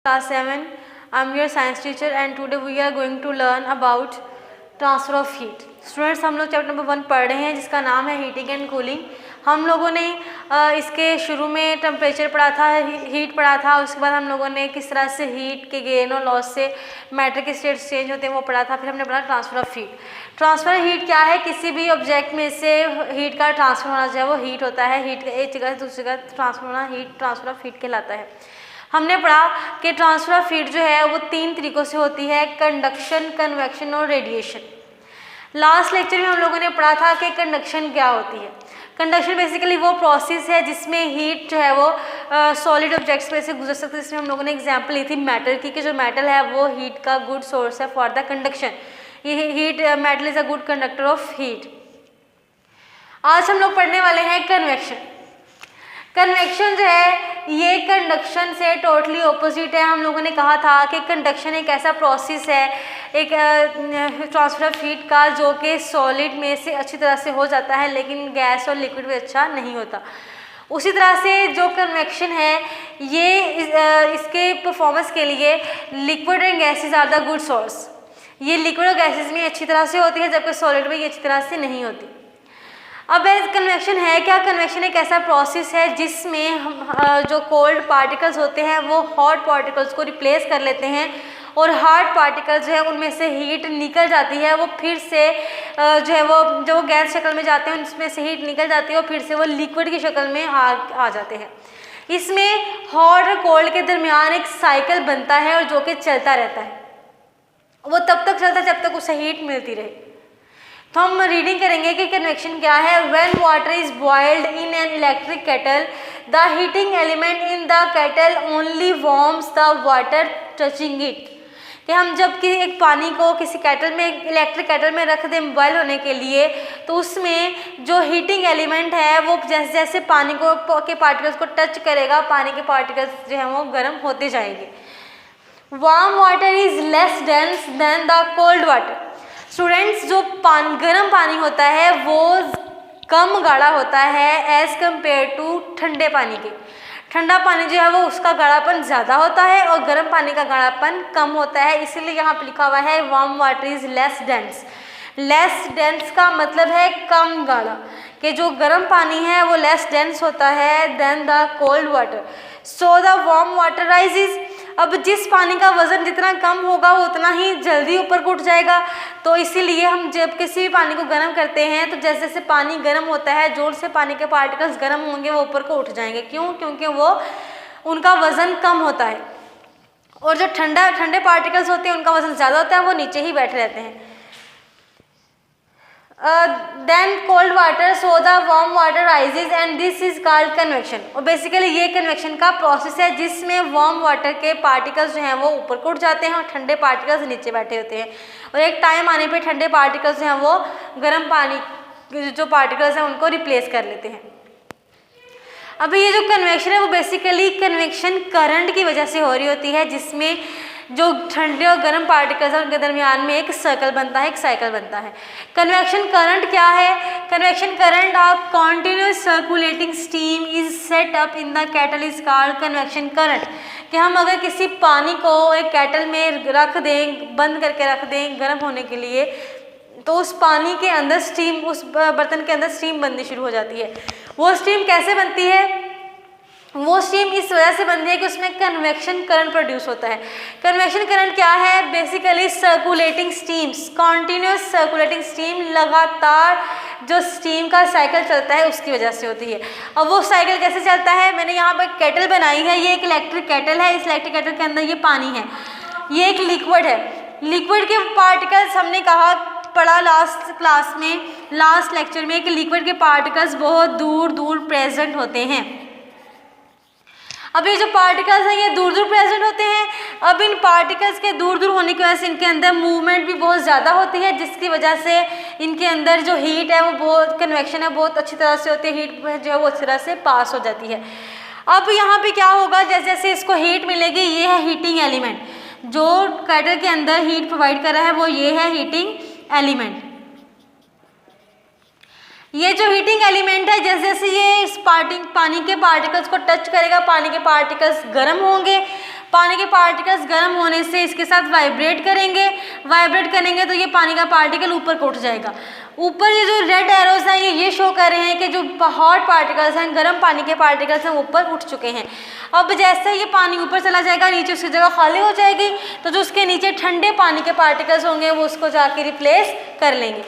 Class 7. I'm your science teacher and today we are going to learn about transfer of heat. Students, हम लोग chapter number 1 पढ़ रहे हैं जिसका नाम है हीटिंग एंड कूलिंग। हम लोगों ने इसके शुरू में टेम्परेचर पढ़ा था, हीट पढ़ा था। उसके बाद हम लोगों ने किस तरह से हीट के गेन और लॉस से मैटर के स्टेट्स चेंज होते हैं वो पढ़ा था। फिर हमने पढ़ा transfer of heat. Transfer heat क्या है? किसी भी ऑब्जेक्ट में से हीट का ट्रांसफर होना चाहिए, वो हीट होता है। हीट एक जगह से दूसरी जगह ट्रांसफर होना हीट ट्रांसफर ऑफ हीट कहलाता है। हमने पढ़ा कि ट्रांसफर ऑफ हीट जो है वो 3 तरीक़ों से होती है, कंडक्शन, कन्वेक्शन और रेडिएशन। लास्ट लेक्चर में हम लोगों ने पढ़ा था कि कंडक्शन क्या होती है। कंडक्शन बेसिकली वो प्रोसेस है जिसमें हीट जो है वो सॉलिड ऑब्जेक्ट्स में से गुजर सकती है। इसमें हम लोगों ने एग्जांपल ली थी मेटल की, कि जो मेटल है वो हीट का गुड सोर्स है फॉर द कंडक्शन। ये heat metal is a good conductor of heat. आज हम लोग पढ़ने वाले हैं कन्वेक्शन। कन्वेक्शन जो है ये कंडक्शन से टोटली ऑपोजिट है। हम लोगों ने कहा था कि कंडक्शन एक ऐसा प्रोसेस है, एक ट्रांसफर ऑफ हीट का, जो कि सॉलिड में से अच्छी तरह से हो जाता है लेकिन गैस और लिक्विड में अच्छा नहीं होता। उसी तरह से जो कन्वेक्शन है ये इसके परफॉर्मेंस के लिए liquid and gases are the good source. ये लिक्विड और गैसेज में अच्छी तरह से होती है जबकि सॉलिड में ये अच्छी तरह से नहीं होती। अब कन्वेक्शन है क्या? कन्वेक्शन एक ऐसा प्रोसेस है जिसमें हम जो कोल्ड पार्टिकल्स होते हैं वो हॉट पार्टिकल्स को रिप्लेस कर लेते हैं और हार्ड पार्टिकल्स जो है उनमें से हीट निकल जाती है। वो फिर से जो है वो जो गैस शक्ल में जाते हैं उनमें से हीट निकल जाती है और फिर से वो लिक्विड की शक्ल में आ जाते हैं। इसमें हॉट और कोल्ड के दरमियान एक साइकिल बनता है और जो कि चलता रहता है। वो तब तक चलता है जब तक उसे हीट मिलती रहे। तो हम रीडिंग करेंगे कि कन्वेक्शन क्या है। When water is boiled in an electric kettle the heating element in the kettle only warms the water touching it. कि हम जब कि एक पानी को किसी केटल में, इलेक्ट्रिक केटल में रख दें बॉयल होने के लिए, तो उसमें जो हीटिंग एलिमेंट है वो जैसे जैसे पानी को के पार्टिकल्स को टच करेगा, पानी के पार्टिकल्स जो हैं वो गर्म होते जाएंगे। Warm water is less dense then the cold water. Students, जो गर्म पानी होता है वो कम गाढ़ा होता है एज़ कम्पेयर टू ठंडे पानी के। ठंडा पानी जो है वो उसका गाढ़ापन ज़्यादा होता है और गर्म पानी का गाढ़ापन कम होता है। इसीलिए यहाँ पे लिखा हुआ है warm water is less dense. Less dense का मतलब है कम गाढ़ा, कि जो गर्म पानी है वो लेस डेंस होता है then the cold water. So the warm water rises. अब जिस पानी का वज़न जितना कम होगा वो उतना ही जल्दी ऊपर को उठ जाएगा। तो इसीलिए हम जब किसी भी पानी को गर्म करते हैं तो जैसे जैसे पानी गर्म होता है, जोर से पानी के पार्टिकल्स गर्म होंगे वो ऊपर को उठ जाएंगे। क्यों? क्योंकि वो उनका वज़न कम होता है। और जो ठंडे पार्टिकल्स होते हैं उनका वज़न ज़्यादा होता है, वो नीचे ही बैठे रहते हैं। then cold water so the warm water rises and this is called convection। और बेसिकली ये कन्वेक्शन का प्रोसेस है जिसमें वार्म वाटर के पार्टिकल्स जो हैं वो ऊपर को उठ जाते हैं और ठंडे पार्टिकल्स नीचे बैठे होते हैं। और एक टाइम आने पे ठंडे पार्टिकल्स जो हैं वो गर्म पानी जो पार्टिकल्स हैं उनको रिप्लेस कर लेते हैं। अभी ये जो कन्वेक्शन है वो बेसिकली कन्वेक्शन करंट की वजह से हो रही होती है, जिसमें जो ठंडे और गर्म पार्टिकल्स हैं उनके दरमियान में एक सर्कल बनता है, एक साइकिल बनता है। कन्वेक्शन करंट क्या है? Convection current of continuous circulating steam is set up in the kettle is called convection current. कि हम अगर किसी पानी को एक केटल में रख दें, बंद करके रख दें गर्म होने के लिए, तो उस पानी के अंदर स्टीम, उस बर्तन के अंदर स्टीम बननी शुरू हो जाती है। वो स्टीम कैसे बनती है? वो स्टीम इस वजह से बनती है कि उसमें कन्वेक्शन करंट प्रोड्यूस होता है। कन्वेक्शन करंट क्या है? Basically circulating stems, continuous circulating steam, लगातार जो स्टीम का साइकिल चलता है उसकी वजह से होती है। अब वो साइकिल कैसे चलता है? मैंने यहाँ पर केटल बनाई है, ये एक इलेक्ट्रिक केटल है। इस इलेक्ट्रिक केटल के अंदर ये पानी है, ये एक लिक्विड है। लिक्विड के पार्टिकल्स हमने कहा पढ़ा लास्ट क्लास में, लास्ट लेक्चर में, कि लिक्विड के पार्टिकल्स बहुत दूर दूर प्रेजेंट होते हैं। अब ये जो पार्टिकल्स हैं ये दूर दूर प्रेजेंट होते हैं। अब इन पार्टिकल्स के दूर दूर होने की वजह से इनके अंदर मूवमेंट भी बहुत ज़्यादा होती है, जिसकी वजह से इनके अंदर जो हीट है वो बहुत, कन्वेक्शन है बहुत अच्छी तरह से होती है। हीट जो है वो अच्छी तरह से पास हो जाती है। अब यहाँ पे क्या होगा? जैसे जैसे इसको हीट मिलेगी, ये है हीटिंग एलिमेंट जो केटल के अंदर हीट प्रोवाइड कर रहा है, वो ये है हीटिंग एलिमेंट। ये जो हीटिंग एलिमेंट है जैसे जैसे ये इस पानी के पार्टिकल्स को टच करेगा, पानी के पार्टिकल्स गर्म होंगे, पानी के पार्टिकल्स गर्म होने से इसके साथ वाइब्रेट करेंगे तो ये पानी का पार्टिकल ऊपर को उठ जाएगा। ऊपर ये जो रेड एरोज हैं ये शो कर रहे हैं कि जो हॉट पार्टिकल्स हैं, गर्म पानी के पार्टिकल्स हैं, ऊपर उठ चुके हैं। अब जैसे ये पानी ऊपर चला जाएगा, नीचे उसकी जगह खाली हो जाएगी, तो जो उसके नीचे ठंडे पानी के पार्टिकल्स होंगे वो उसको जाके रिप्लेस कर लेंगे।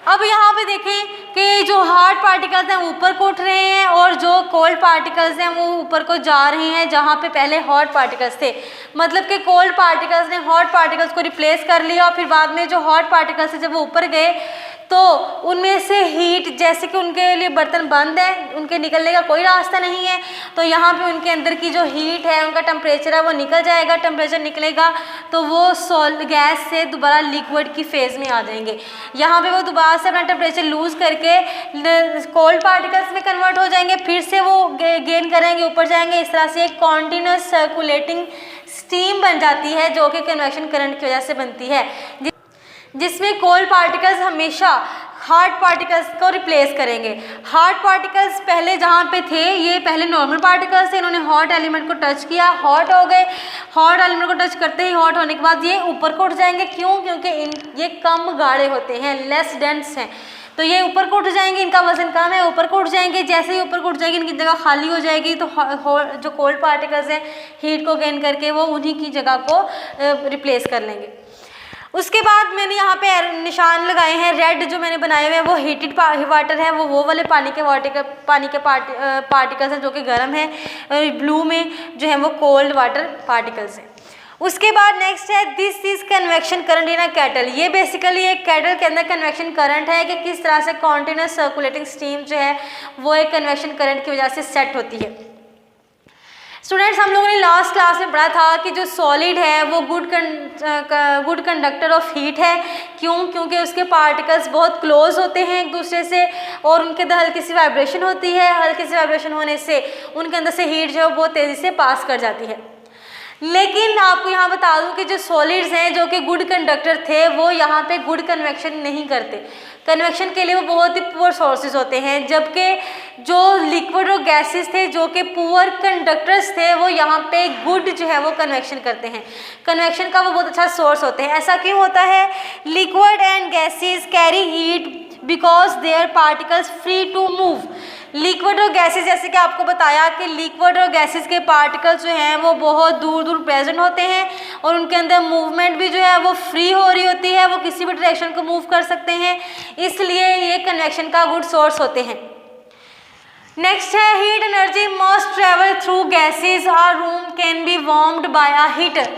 अब यहाँ पे देखें कि जो हॉट पार्टिकल्स हैं वो ऊपर को उठ रहे हैं और जो कोल्ड पार्टिकल्स हैं वो ऊपर को जा रहे हैं जहाँ पे पहले हॉट पार्टिकल्स थे। मतलब कि कोल्ड पार्टिकल्स ने हॉट पार्टिकल्स को रिप्लेस कर लिया और फिर बाद में जो हॉट पार्टिकल्स थे जब वो ऊपर गए तो उनमें से हीट, जैसे कि उनके लिए बर्तन बंद है, उनके निकलने का कोई रास्ता नहीं है, तो यहाँ पे उनके अंदर की जो हीट है, उनका टेम्परेचर है वो निकल जाएगा। टेम्परेचर निकलेगा तो वो गैस से दोबारा लिक्विड की फेज़ में आ जाएंगे। यहाँ पे वो दोबारा से अपना टेम्परेचर लूज़ करके कोल्ड पार्टिकल्स में कन्वर्ट हो जाएंगे, फिर से वो गेन करेंगे, ऊपर जाएंगे। इस तरह से एक कॉन्टीन्यूस सर्कुलेटिंग स्टीम बन जाती है जो कि कन्वेक्शन करंट की वजह से बनती है, जिसमें कोल्ड पार्टिकल्स हमेशा हॉट पार्टिकल्स को रिप्लेस करेंगे। हॉट पार्टिकल्स पहले जहाँ पे थे ये पहले नॉर्मल पार्टिकल्स थे, इन्होंने हॉट एलिमेंट को टच किया, हॉट हो गए। हॉट एलिमेंट को टच करते ही हॉट होने के बाद ये ऊपर को उठ जाएंगे। क्यों? क्योंकि ये कम गाढ़े होते हैं, लेस डेंस हैं, तो ये ऊपर को उठ जाएंगे, इनका वजन कम है, ऊपर को उठ जाएंगे। जैसे ही ऊपर को उठ जाएंगे इनकी जगह खाली हो जाएगी, तो जो कोल्ड पार्टिकल्स हैं हीट को गेन करके वो उन्हीं की जगह को रिप्लेस कर लेंगे। उसके बाद मैंने यहाँ पे निशान लगाए हैं, रेड जो मैंने बनाए हुए हैं वो हीटेड वाटर है, वो वाले पानी के पार्टिकल्स हैं जो कि गर्म है, और ब्लू में जो है वो कोल्ड वाटर पार्टिकल्स हैं। उसके बाद नेक्स्ट है this is convection current in a cattle. ये बेसिकली एक कैटल के अंदर कन्वेक्शन करंट है कि किस तरह से कॉन्टिन्यूस सर्कुलेटिंग स्टीम जो है वो एक कन्वेक्शन करंट की वजह से सेट होती है। स्टूडेंट्स, हम लोगों ने लास्ट क्लास में पढ़ा था कि जो सॉलिड है वो गुड कंडक्टर ऑफ हीट है। क्यों? क्योंकि उसके पार्टिकल्स बहुत क्लोज होते हैं एक दूसरे से और उनके अंदर हल्की सी वाइब्रेशन होती है। हल्की सी वाइब्रेशन होने से उनके अंदर से हीट जो है बहुत तेज़ी से पास कर जाती है। लेकिन आपको यहाँ बता दूँ कि जो सॉलिड्स हैं जो कि गुड कंडक्टर थे वो यहाँ पे गुड कन्वेक्शन नहीं करते। कन्वेक्शन के लिए वो बहुत ही पुअर सोर्सेज होते हैं, जबकि जो लिक्विड और गैसेस थे जो कि पुअर कंडक्टर्स थे वो यहाँ पे गुड जो है वो कन्वेक्शन करते हैं। कन्वेक्शन का वो बहुत अच्छा सोर्स होते हैं। ऐसा क्यों होता है? Liquid and gases carry heat because their particles free to move. Liquid और गैसेस, जैसे कि आपको बताया कि लिक्विड और गैसेस के पार्टिकल्स जो हैं वो बहुत दूर दूर प्रेजेंट होते हैं और उनके अंदर मूवमेंट भी जो है वो फ्री हो रही होती है, वो किसी भी डायरेक्शन को मूव कर सकते हैं, इसलिए ये कन्वेक्शन का गुड सोर्स होते हैं। नेक्स्ट है heat energy must travel through gases, our room can be warmed by a heater.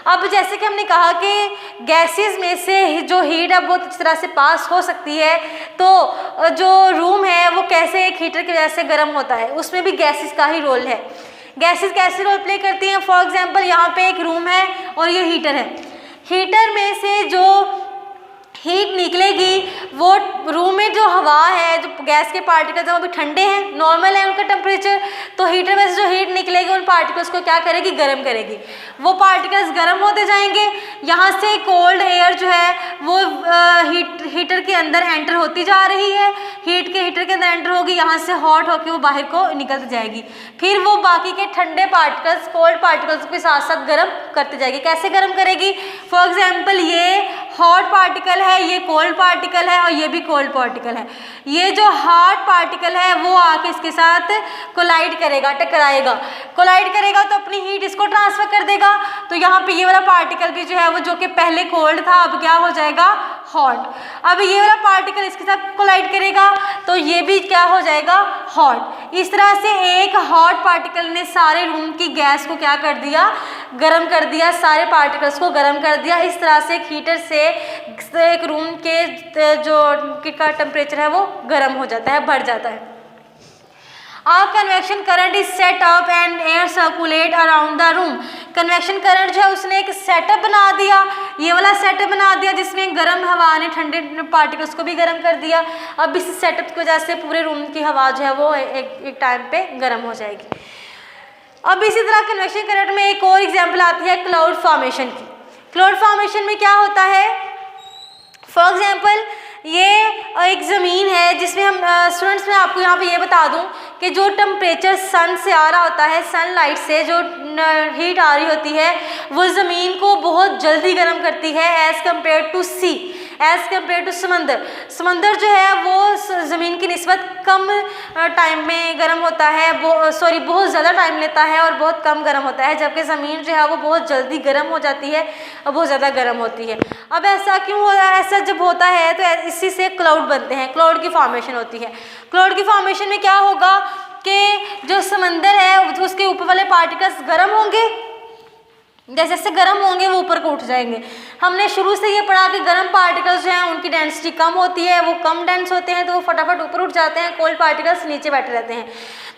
अब जैसे कि हमने कहा कि गैसेस में से जो हीट है बहुत अच्छी तरह से पास हो सकती है, तो जो रूम है वो कैसे एक हीटर की वजह से गर्म होता है, उसमें भी गैसेस का ही रोल है। गैसेस कैसे रोल प्ले करती हैं? फॉर एग्जांपल यहाँ पे एक रूम है और ये हीटर है। हीटर में से जो हीट निकलेगी वो रूम में जो हवा है, जो गैस के पार्टिकल्स हैं वो भी ठंडे हैं, नॉर्मल है उनका टेम्परेचर, तो हीटर में से जो हीट निकलेगी उन पार्टिकल्स को क्या करेगी? गर्म करेगी। वो पार्टिकल्स गर्म होते जाएंगे, यहाँ से कोल्ड एयर जो है वो हीटर के अंदर एंटर होती जा रही है, हीटर के अंदर एंटर होगी, यहाँ से हॉट होकर वो बाहर को निकल जाएगी, फिर वो बाकी के ठंडे पार्टिकल्स कोल्ड पार्टिकल्स के साथ साथ गर्म करते जाएगी। कैसे गर्म करेगी? फॉर एग्जाम्पल ये हॉट पार्टिकल है, ये कोल्ड पार्टिकल है और ये भी कोल्ड पार्टिकल है। ये जो हॉट पार्टिकल है वो आके इसके साथ कोलाइड करेगा, टकराएगा। कोलाइड करेगा तो अपनी हीट इसको ट्रांसफर कर देगा, तो यहाँ पे ये वाला पार्टिकल भी जो है वो जो कि पहले कोल्ड था अब क्या हो जाएगा? हॉट। अब ये वाला पार्टिकल इसके साथ कोलाइड करेगा तो ये भी क्या हो जाएगा? हॉट। इस तरह से एक हॉट पार्टिकल ने सारे रूम की गैस को क्या कर दिया? गर्म कर दिया, सारे पार्टिकल्स को गर्म कर दिया। इस तरह से एक हीटर से एक रूम के जो का टेम्परेचर है वो गर्म हो जाता है, बढ़ जाता है। Our convection current is set up and air circulate around the room। Convection current जो है उसने एक सेटअप बना दिया, ये वाला सेटअप बना दिया जिसमें गर्म हवा ने ठंडे पार्टिकल्स को भी गर्म कर दिया। अब इस सेटअप की वजह से पूरे रूम की हवा जो है वो एक टाइम पे गर्म हो जाएगी। अब इसी तरह कन्वेक्शन करंट में एक और एग्जाम्पल आती है क्लाउड फॉर्मेशन की। क्लाउड फॉर्मेशन में क्या होता है? फॉर एग्जाम्पल ये एक ज़मीन है जिसमें हम स्टूडेंट्स, मैं आपको यहाँ पे ये बता दूँ कि जो टेम्परेचर सन से आ रहा होता है, सनलाइट से जो हीट आ रही होती है, वो ज़मीन को बहुत जल्दी गर्म करती है as compare to sea, as compare to समंदर। समंदर जो है वो ज़मीन की निस्बत कम टाइम में गर्म होता है, बहुत ज़्यादा टाइम लेता है और बहुत कम गर्म होता है, जबकि ज़मीन जो है वो बहुत जल्दी गर्म हो जाती है और बहुत ज़्यादा गर्म होती है। अब ऐसा क्यों हो रहा है? ऐसा जब होता है तो इसी से क्लाउड बनते हैं, क्लाउड की फॉर्मेशन होती है। क्लाउड की फॉर्मेशन में क्या होगा कि जो समंदर है उसके ऊपर वाले पार्टिकल्स गर्म होंगे, जैसे जैसे गर्म होंगे वो ऊपर को उठ जाएंगे। हमने शुरू से ये पढ़ा कि गर्म पार्टिकल्स जो हैं उनकी डेंसिटी कम होती है, वो कम डेंस होते हैं तो वो फटाफट ऊपर उठ जाते हैं, कोल्ड पार्टिकल्स नीचे बैठे रहते हैं।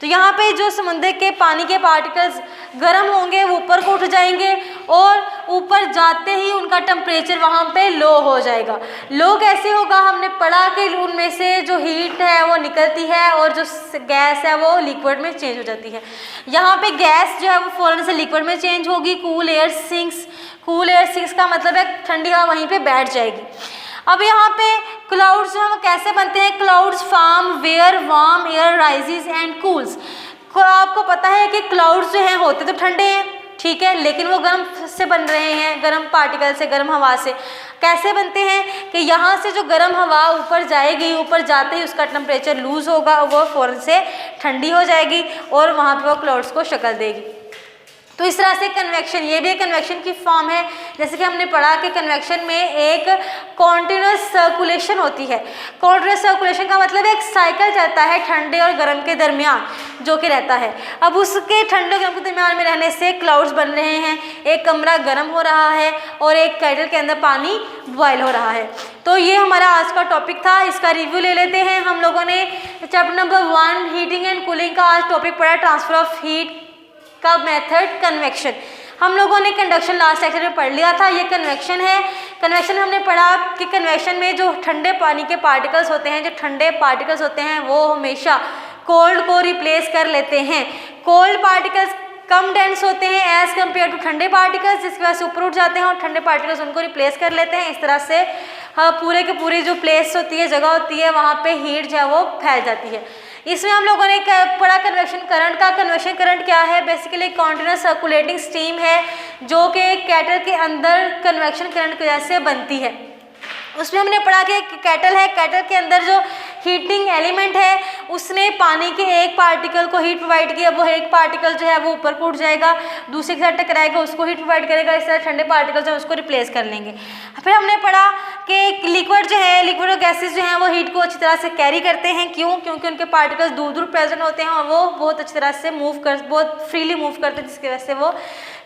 तो यहाँ पे जो समंदर के पानी के पार्टिकल्स गर्म होंगे वो ऊपर को उठ जाएंगे और ऊपर जाते ही उनका टेम्परेचर वहाँ पे लो हो जाएगा। लो कैसे होगा? हमने पढ़ा कि उनमें से जो हीट है वो निकलती है और जो गैस है वो लिक्विड में चेंज हो जाती है। यहाँ पे गैस जो है वो फ़ौरन से लिक्विड में चेंज होगी। Cool air sinks, cool air sinks का मतलब है ठंडी हवा वहीं पे बैठ जाएगी। अब यहाँ पे क्लाउड्स जो है वो कैसे बनते हैं? Clouds form where warm air rises and cools. आपको पता है कि क्लाउड्स जो हैं होते तो ठंडे हैं, ठीक है, लेकिन वो गर्म से बन रहे हैं, गर्म पार्टिकल से, गर्म हवा से। कैसे बनते हैं कि यहाँ से जो गर्म हवा ऊपर जाएगी, ऊपर जाते ही उसका टेम्परेचर लूज़ होगा, वो फ़ौरन से ठंडी हो जाएगी और वहाँ पे वो क्लाउड्स को शक्ल देगी। तो इस तरह से कन्वेक्शन, ये भी एक कन्वेक्शन की फॉर्म है। जैसे कि हमने पढ़ा कि कन्वेक्शन में एक कॉन्टिन्यूस सर्कुलेशन होती है। कॉन्टिन्यूस सर्कुलेशन का मतलब एक साइकिल चलता है ठंडे और गर्म के दरमियान, जो कि रहता है। अब उसके ठंडे और गर्म के दरमियान में रहने से क्लाउड्स बन रहे हैं। एक कमरा गर्म हो रहा है और एक केटल के अंदर पानी बॉयल हो रहा है। तो ये हमारा आज का टॉपिक था, इसका रिव्यू ले लेते हैं। हम लोगों ने chapter number 1 heating and cooling का आज टॉपिक पढ़ा, ट्रांसफर ऑफ हीट का मेथड कन्वेक्शन। हम लोगों ने कंडक्शन लास्ट लेक्चर में पढ़ लिया था, ये कन्वेक्शन है। कन्वेक्शन हमने पढ़ा कि कन्वेक्शन में जो ठंडे पानी के पार्टिकल्स होते हैं, जो ठंडे पार्टिकल्स होते हैं वो हमेशा कोल्ड को रिप्लेस कर लेते हैं। कोल्ड पार्टिकल्स कम डेंस होते हैं एज़ कम्पेयर टू ठंडे पार्टिकल्स, जिसकी वजह से ऊपर उठ जाते हैं और ठंडे पार्टिकल्स उनको रिप्लेस कर लेते हैं। इस तरह से पूरे के पूरी जो प्लेस होती है, जगह होती है, वहाँ पे हीट जो है वो फैल जाती है। इसमें हम लोगों ने पढ़ा कन्वेक्शन करंट का। कन्वेक्शन करंट क्या है? बेसिकली कॉन्टिन्यूस सर्कुलेटिंग स्टीम है जो कि केटल के अंदर कन्वेक्शन करंट की वजह से बनती है। उसमें हमने पढ़ा कि केटल है, केटल के अंदर जो हीटिंग एलिमेंट है उसने पानी के एक पार्टिकल को हीट प्रोवाइड किया, वो एक पार्टिकल जो है वो ऊपर को उठ जाएगा, दूसरे के साथ टकराएगा, उसको हीट प्रोवाइड करेगा, इस तरह ठंडे पार्टिकल जो है उसको रिप्लेस कर लेंगे। फिर हमने पढ़ा कि लिक्विड जो है, लिक्विड और गैसेस जो हैं वो हीट को अच्छी तरह से कैरी करते हैं। क्यों? क्योंकि उनके पार्टिकल्स दूर दूर प्रेजेंट होते हैं और वो बहुत अच्छी तरह से बहुत फ्रीली मूव करते हैं, जिसकी वजह से वो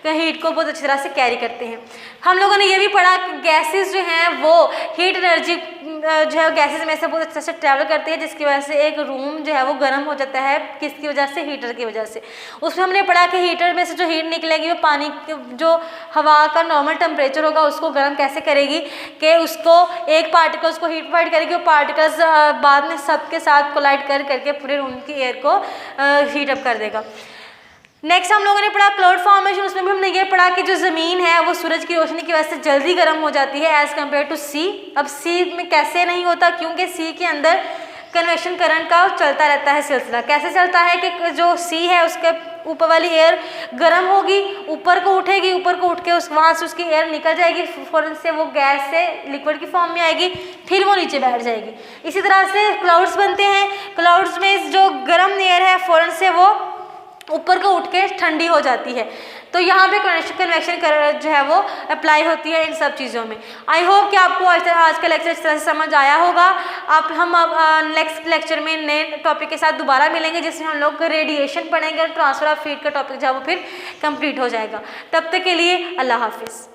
हीट को बहुत अच्छी तरह से कैरी करते हैं। हम लोगों ने ये भी पढ़ा कि गैसेस जो हैं वो हीट एनर्जी जो है गैसेस में से बहुत अच्छे से ट्रैवल करती है, जिसकी वजह से एक रूम जो है वो गर्म हो जाता है। किसकी वजह से? हीटर की वजह से। उसमें हमने पढ़ा कि हीटर में से जो हीट निकलेगी वो पानी जो हवा का नॉर्मल टेम्परेचर होगा उसको गर्म कैसे करेगी कि उसको एक पार्टिकल्स को हीट प्रोवाइड करेगी, वो पार्टिकल्स बाद में सबके साथ कोलाइड करके पूरे रूम की एयर को हीट अप कर देगा। नेक्स्ट हम लोगों ने पढ़ा क्लाउड फॉर्मेशन। उसमें भी हमने ये पढ़ा कि जो ज़मीन है वो सूरज की रोशनी की वजह से जल्दी गर्म हो जाती है एज़ कम्पेयर टू सी। अब सी में कैसे नहीं होता? क्योंकि सी के अंदर कन्वेक्शन करंट का चलता रहता है सिलसिला। कैसे चलता है कि जो सी है उसके ऊपर वाली एयर गर्म होगी, ऊपर को उठेगी, ऊपर को उठ के वहाँ से उसकी एयर निकल जाएगी, फ़ौरन से वो गैस से लिक्विड की फॉर्म में आएगी, फिर वो नीचे बैठ जाएगी। इसी तरह से क्लाउड्स बनते हैं। क्लाउड्स में जो गर्म एयर है फ़ौरन से वो ऊपर को उठ के ठंडी हो जाती है। तो यहाँ पे कन्वेक्शन जो है वो अप्लाई होती है इन सब चीज़ों में। आई होप कि आपको आज का लेक्चर इस तरह से समझ आया होगा। हम नेक्स्ट लेक्चर में नए टॉपिक के साथ दोबारा मिलेंगे, जिसमें हम लोग रेडिएशन पढ़ेंगे और ट्रांसफर ऑफ हीट का टॉपिक जो है वो फिर कंप्लीट हो जाएगा। तब तक के लिए अल्लाह हाफिज़।